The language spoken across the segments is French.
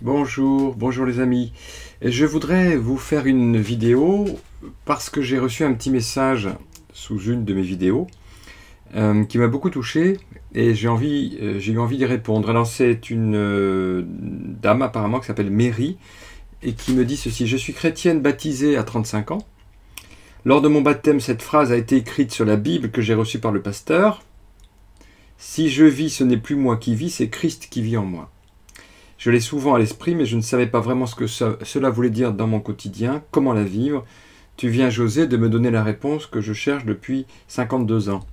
Bonjour, bonjour les amis. Et je voudrais vous faire une vidéo parce que j'ai reçu un petit message sous une de mes vidéos qui m'a beaucoup touché et j'ai eu envie d'y répondre. Alors c'est une dame apparemment qui s'appelle Mary et qui me dit ceci: je suis chrétienne baptisée à 35 ans. Lors de mon baptême, cette phrase a été écrite sur la Bible que j'ai reçue par le pasteur. Si je vis, ce n'est plus moi qui vis, c'est Christ qui vit en moi. Je l'ai souvent à l'esprit, mais je ne savais pas vraiment ce que cela voulait dire dans mon quotidien, comment la vivre. Tu viens, José, de me donner la réponse que je cherche depuis 52 ans.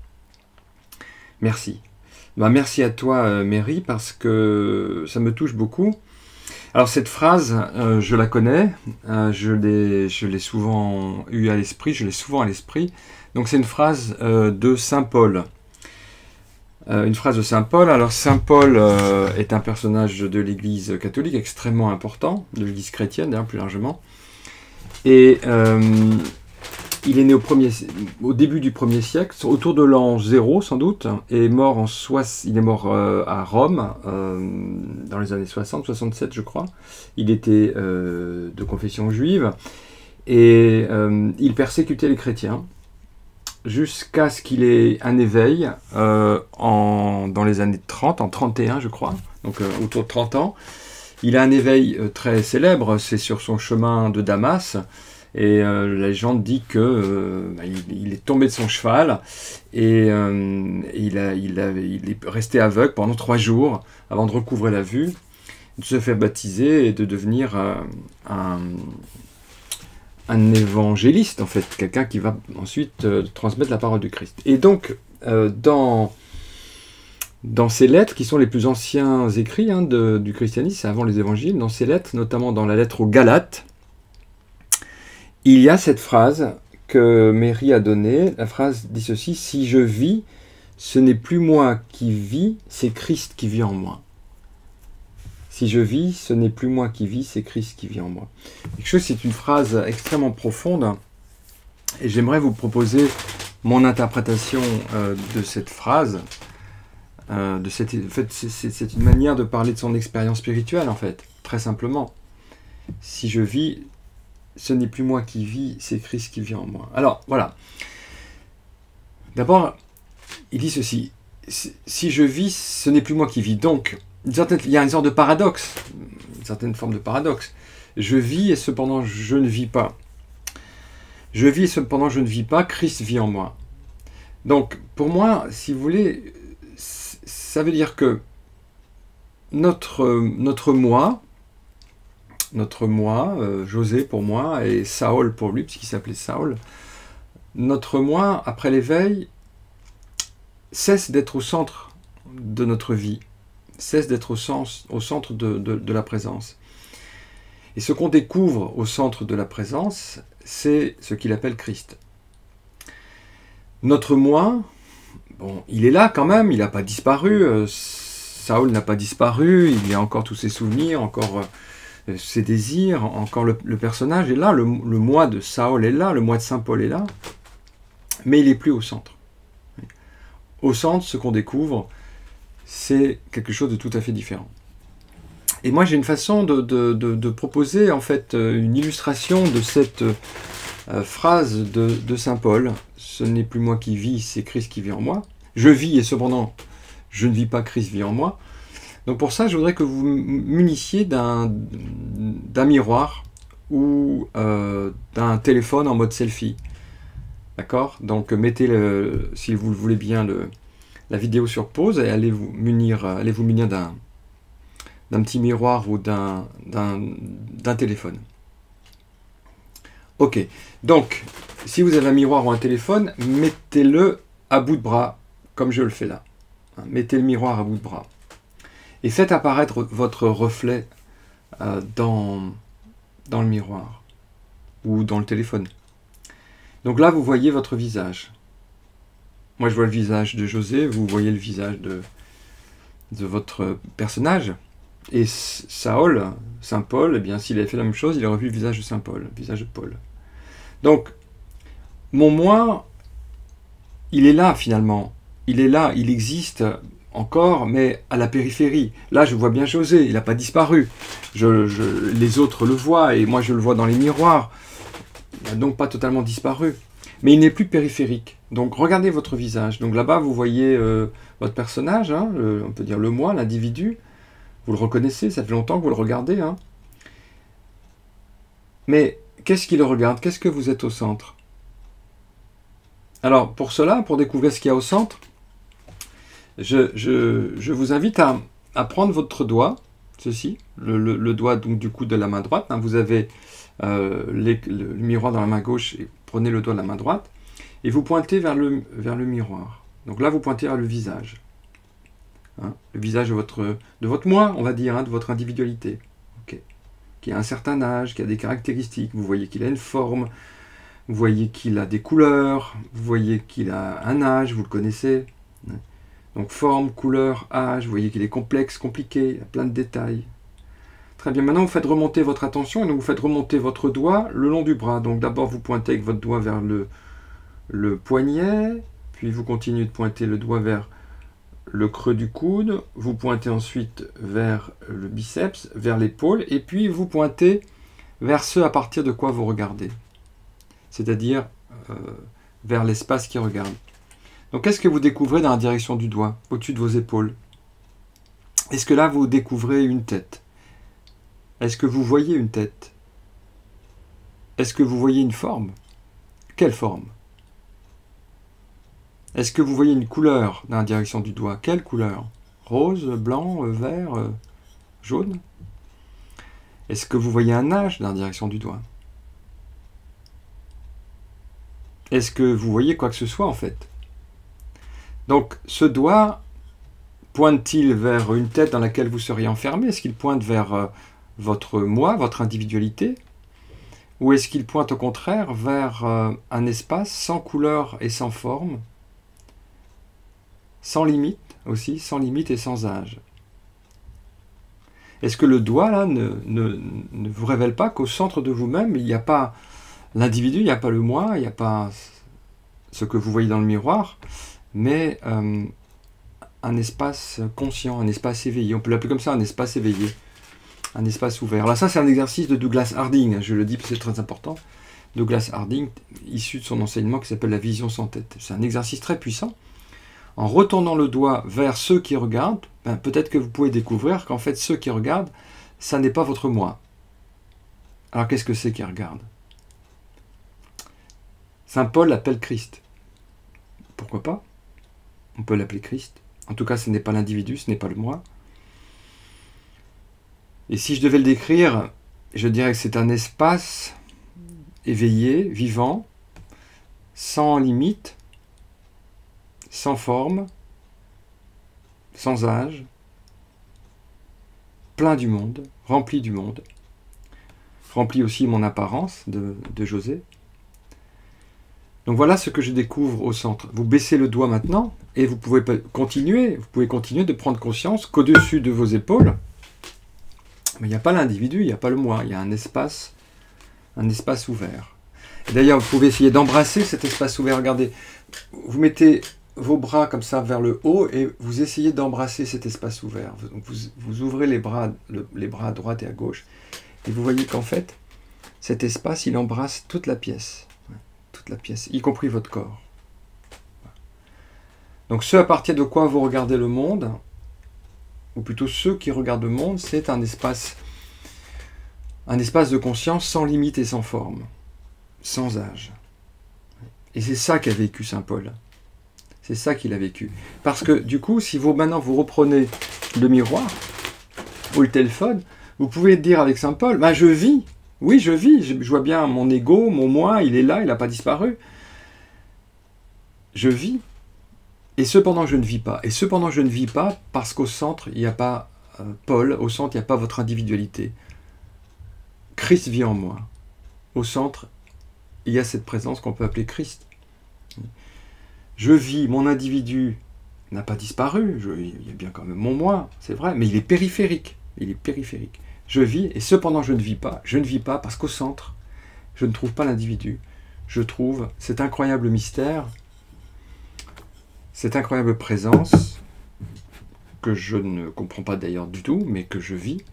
Merci. Merci à toi, Mary, parce que ça me touche beaucoup. Alors cette phrase, je la connais, je l'ai souvent eu à l'esprit, je l'ai souvent à l'esprit. Donc c'est une phrase de Saint Paul. Une phrase de Saint Paul. Alors Saint Paul est un personnage de l'Église catholique extrêmement important, de l'Église chrétienne d'ailleurs plus largement. Et il est né au début du 1er siècle, autour de l'an 0 sans doute, et il est mort à Rome dans les années 60-67 je crois. Il était de confession juive et il persécutait les chrétiens, jusqu'à ce qu'il ait un éveil dans les années 30, en 31 je crois, donc autour de 30 ans. Il a un éveil très célèbre, c'est sur son chemin de Damas, et la légende dit que il est tombé de son cheval, et il est resté aveugle pendant 3 jours, avant de recouvrer la vue, de se faire baptiser et de devenir un évangéliste, en fait, quelqu'un qui va ensuite transmettre la parole du Christ. Et donc, dans ces lettres, qui sont les plus anciens écrits du christianisme, c'est avant les évangiles, dans ces lettres, notamment dans la lettre aux Galates, il y a cette phrase que Mary a donnée. La phrase dit ceci: « Si je vis, ce n'est plus moi qui vis, c'est Christ qui vit en moi. » Si je vis, ce n'est plus moi qui vis, c'est Christ qui vit en moi. C'est une phrase extrêmement profonde et j'aimerais vous proposer mon interprétation de cette phrase. C'est une manière de parler de son expérience spirituelle en fait, très simplement. Si je vis, ce n'est plus moi qui vis, c'est Christ qui vit en moi. Alors voilà. D'abord, il dit ceci: si je vis, ce n'est plus moi qui vis. Donc, il y a une sorte de paradoxe, une certaine forme de paradoxe. Je vis et cependant je ne vis pas. Je vis et cependant je ne vis pas, Christ vit en moi. Donc, pour moi, si vous voulez, ça veut dire que notre moi, José pour moi, et Saül pour lui, puisqu'il s'appelait Saül, notre moi, après l'éveil, cesse d'être au centre de notre vie, cesse d'être au centre de la présence. Et ce qu'on découvre au centre de la présence, c'est ce qu'il appelle Christ. Notre moi, bon, il est là quand même, il n'a pas disparu, Saül n'a pas disparu, il y a encore tous ses souvenirs, encore ses désirs, encore le personnage est là, le moi de Saül est là, le moi de Saint Paul est là, mais il n'est plus au centre. Au centre, ce qu'on découvre, c'est quelque chose de tout à fait différent. Et moi, j'ai une façon de proposer en fait une illustration de cette phrase de Saint Paul: ce n'est plus moi qui vis, c'est Christ qui vit en moi. Je vis et cependant je ne vis pas, Christ vit en moi. Donc pour ça, je voudrais que vous munissiez d'un miroir ou d'un téléphone en mode selfie. D'accord? Donc mettez, si vous le voulez bien, la vidéo sur pause et allez vous munir d'un petit miroir ou d'un téléphone. Ok, donc si vous avez un miroir ou un téléphone, mettez-le à bout de bras, comme je le fais là. Mettez le miroir à bout de bras. Et faites apparaître votre reflet dans le miroir ou dans le téléphone. Donc là, vous voyez votre visage. Moi, je vois le visage de José, vous voyez le visage de votre personnage. Et Saül, Saint Paul, eh bien, s'il avait fait la même chose, il aurait vu le visage de Saint Paul, le visage de Paul. Donc, mon moi, il est là finalement. Il est là, il existe encore, mais à la périphérie. Là, je vois bien José, il n'a pas disparu. Les autres le voient, et moi je le vois dans les miroirs. Il n'a donc pas totalement disparu. Mais il n'est plus périphérique. Donc regardez votre visage. Donc là-bas, vous voyez votre personnage, hein, on peut dire le moi, l'individu. Vous le reconnaissez, ça fait longtemps que vous le regardez. Hein. Mais qu'est-ce qui le regarde? Qu'est-ce que vous êtes au centre? Alors, pour cela, pour découvrir ce qu'il y a au centre, je vous invite à prendre votre doigt, ceci, le doigt donc, du coup de la main droite. Hein, vous avez le miroir dans la main gauche, et prenez le doigt de la main droite, et vous pointez vers le miroir. Donc là, vous pointez vers le visage. Hein, le visage de votre moi, on va dire, hein, de votre individualité. Okay. Qui a un certain âge, qui a des caractéristiques. Vous voyez qu'il a une forme, vous voyez qu'il a des couleurs, vous voyez qu'il a un âge, vous le connaissez. Donc forme, couleur, âge, vous voyez qu'il est complexe, compliqué, il y a plein de détails. Très bien, maintenant vous faites remonter votre attention et donc vous faites remonter votre doigt le long du bras. Donc d'abord vous pointez avec votre doigt vers le poignet, puis vous continuez de pointer le doigt vers le creux du coude, vous pointez ensuite vers le biceps, vers l'épaule, et puis vous pointez vers ce à partir de quoi vous regardez. C'est-à-dire vers l'espace qui regarde. Donc qu'est-ce que vous découvrez dans la direction du doigt, au-dessus de vos épaules? Est-ce que là vous découvrez une tête? Est-ce que vous voyez une tête? Est-ce que vous voyez une forme? Quelle forme? Est-ce que vous voyez une couleur dans la direction du doigt? Quelle couleur? Rose, blanc, vert, jaune? Est-ce que vous voyez un âge dans la direction du doigt? Est-ce que vous voyez quoi que ce soit en fait? Donc ce doigt pointe-t-il vers une tête dans laquelle vous seriez enfermé? Est-ce qu'il pointe vers votre moi, votre individualité? Ou est-ce qu'il pointe au contraire vers un espace sans couleur et sans forme, sans limite aussi, sans limite et sans âge? Est-ce que le doigt là ne vous révèle pas qu'au centre de vous-même, il n'y a pas l'individu, il n'y a pas le moi, il n'y a pas ce que vous voyez dans le miroir, mais un espace conscient, un espace éveillé. On peut l'appeler comme ça, un espace éveillé, un espace ouvert. Là, ça, c'est un exercice de Douglas Harding, je le dis parce que c'est très important. Douglas Harding, issu de son enseignement qui s'appelle la vision sans tête. C'est un exercice très puissant. En retournant le doigt vers ceux qui regardent, peut-être que vous pouvez découvrir qu'en fait, ceux qui regardent, ça n'est pas votre moi. Alors, qu'est-ce que c'est qui regarde? Saint Paul l'appelle Christ. Pourquoi pas? On peut l'appeler Christ. En tout cas, ce n'est pas l'individu, ce n'est pas le moi. Et si je devais le décrire, je dirais que c'est un espace éveillé, vivant, sans limite, sans forme, sans âge, plein du monde, rempli aussi mon apparence de José. Donc voilà ce que je découvre au centre. Vous baissez le doigt maintenant et vous pouvez continuer de prendre conscience qu'au-dessus de vos épaules, mais il n'y a pas l'individu, il n'y a pas le moi, il y a un espace ouvert. D'ailleurs, vous pouvez essayer d'embrasser cet espace ouvert. Regardez, vous mettez vos bras comme ça vers le haut et vous essayez d'embrasser cet espace ouvert. Donc vous ouvrez les bras à droite et à gauche et vous voyez qu'en fait, cet espace, il embrasse toute la pièce, y compris votre corps. Donc ce à partir de quoi vous regardez le monde, ou plutôt ceux qui regardent le monde, c'est un espace de conscience sans limite et sans forme, sans âge. Et c'est ça qu'a vécu Saint Paul. C'est ça qu'il a vécu. Parce que du coup, si maintenant vous reprenez le miroir ou le téléphone, vous pouvez dire avec Saint Paul, je vis. Oui, je vis. Je vois bien mon ego, mon moi, il est là, il n'a pas disparu. Je vis. Et cependant, je ne vis pas. Et cependant, je ne vis pas parce qu'au centre, il n'y a pas Paul. Au centre, il n'y a pas votre individualité. Christ vit en moi. Au centre, il y a cette présence qu'on peut appeler Christ. Je vis, mon individu n'a pas disparu. Il y a bien quand même mon moi, c'est vrai, mais il est périphérique. Il est périphérique. Je vis, et cependant, je ne vis pas. Je ne vis pas parce qu'au centre, je ne trouve pas l'individu. Je trouve cet incroyable mystère, cette incroyable présence que je ne comprends pas d'ailleurs du tout, mais que je vis,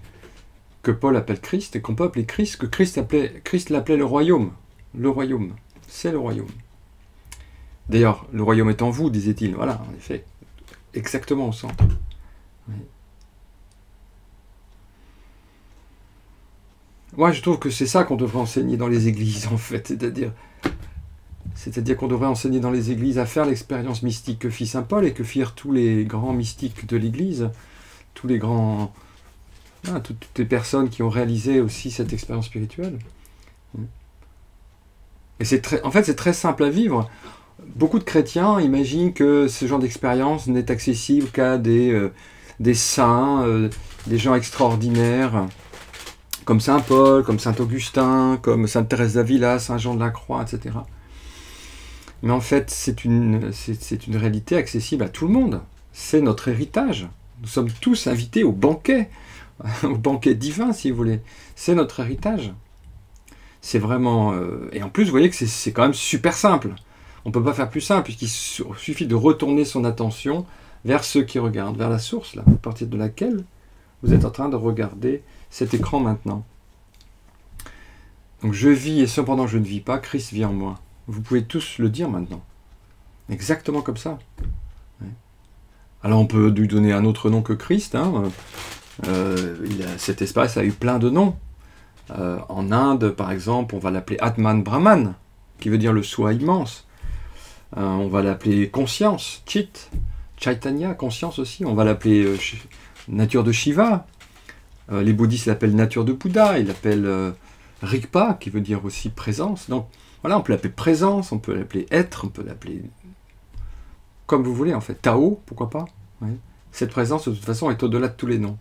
que Paul appelle Christ, et qu'on peut appeler Christ, que Christ l'appelait le royaume. Le royaume, c'est le royaume. D'ailleurs, le royaume est en vous, disait-il. Voilà, en effet, exactement au centre. Oui. Moi, je trouve que c'est ça qu'on devrait enseigner dans les églises, en fait. C'est-à-dire qu'on devrait enseigner dans les églises à faire l'expérience mystique que fit saint Paul et que firent tous les grands mystiques de l'église, tous les grands... Ah, toutes les personnes qui ont réalisé aussi cette expérience spirituelle. Et en fait, c'est très simple à vivre. Beaucoup de chrétiens imaginent que ce genre d'expérience n'est accessible qu'à des saints, des gens extraordinaires, comme saint Paul, comme saint Augustin, comme sainte Thérèse d'Avila, saint Jean de la Croix, etc. Mais en fait, c'est une réalité accessible à tout le monde. C'est notre héritage. Nous sommes tous invités au banquet divin, si vous voulez. C'est notre héritage. C'est vraiment... Et en plus, vous voyez que c'est quand même super simple. On ne peut pas faire plus simple, puisqu'il suffit de retourner son attention vers ceux qui regardent, vers la source, là, à partir de laquelle vous êtes en train de regarder cet écran maintenant. Donc je vis, et cependant je ne vis pas, Christ vit en moi. Vous pouvez tous le dire maintenant. Exactement comme ça. Ouais. Alors on peut lui donner un autre nom que Christ. Hein. Cet espace a eu plein de noms. En Inde, par exemple, on va l'appeler Atman Brahman, qui veut dire le soi immense. On va l'appeler conscience, Chit, Chaitanya, conscience aussi. On va l'appeler nature de Shiva. Les bouddhistes l'appellent nature de Bouddha. Ils l'appellent Rigpa, qui veut dire aussi présence. Donc voilà, on peut l'appeler présence, on peut l'appeler être, on peut l'appeler comme vous voulez en fait. Tao, pourquoi pas. Ouais. Cette présence, de toute façon, est au-delà de tous les noms.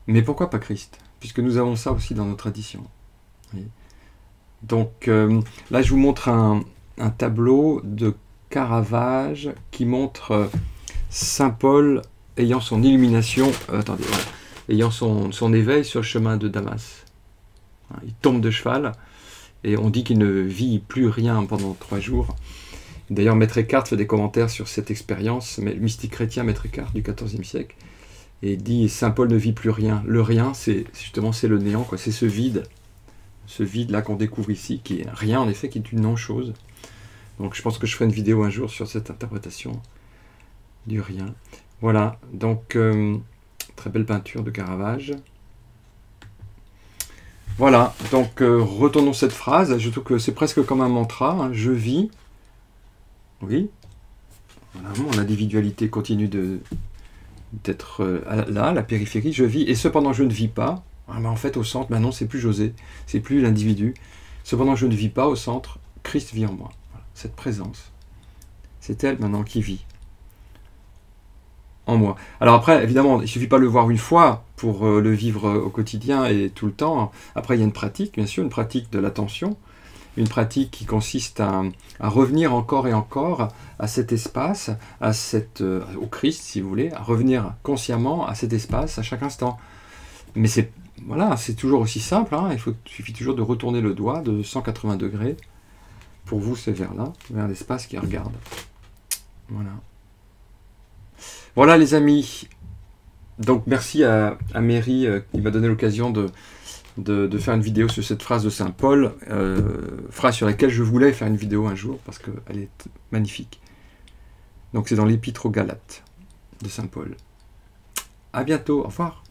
Mais pourquoi pas Christ? Puisque nous avons ça aussi dans nos traditions. Oui. Donc là, je vous montre un tableau de Caravage qui montre saint Paul ayant son illumination, attendez, voilà, ayant son éveil sur le chemin de Damas. Il tombe de cheval et on dit qu'il ne vit plus rien pendant 3 jours. D'ailleurs, Maître Eckhart fait des commentaires sur cette expérience, mais le mystique chrétien Maître Eckhart du XIVe siècle, et il dit saint Paul ne vit plus rien. Le rien, c'est justement le néant, quoi. C'est ce vide là qu'on découvre ici, qui est rien en effet, qui est une non-chose. Donc je pense que je ferai une vidéo un jour sur cette interprétation du rien. Voilà, donc très belle peinture de Caravage. Voilà, donc retournons cette phrase. Je trouve que c'est presque comme un mantra. Hein. Je vis. Oui. Voilà, mon individualité continue d'être là, à la périphérie. Je vis. Et cependant, je ne vis pas. Ah, mais en fait, au centre, ben non, c'est plus José. C'est plus l'individu. Cependant, je ne vis pas au centre. Christ vit en moi. Voilà, cette présence. C'est elle maintenant qui vit en moi. Alors après, évidemment, il ne suffit pas de le voir une fois pour le vivre au quotidien et tout le temps. Après, il y a une pratique, bien sûr, une pratique de l'attention, une pratique qui consiste à revenir encore et encore à cet espace, au Christ, si vous voulez, à revenir consciemment à cet espace à chaque instant. Mais c'est toujours aussi simple, hein, il suffit toujours de retourner le doigt de 180 degrés. Pour vous, c'est vers là, vers l'espace qui regarde. Voilà. Voilà les amis, donc merci à Mary qui m'a donné l'occasion de faire une vidéo sur cette phrase de saint Paul, phrase sur laquelle je voulais faire une vidéo un jour parce qu'elle est magnifique. Donc c'est dans l'Épître aux Galates de saint Paul. À bientôt, au revoir.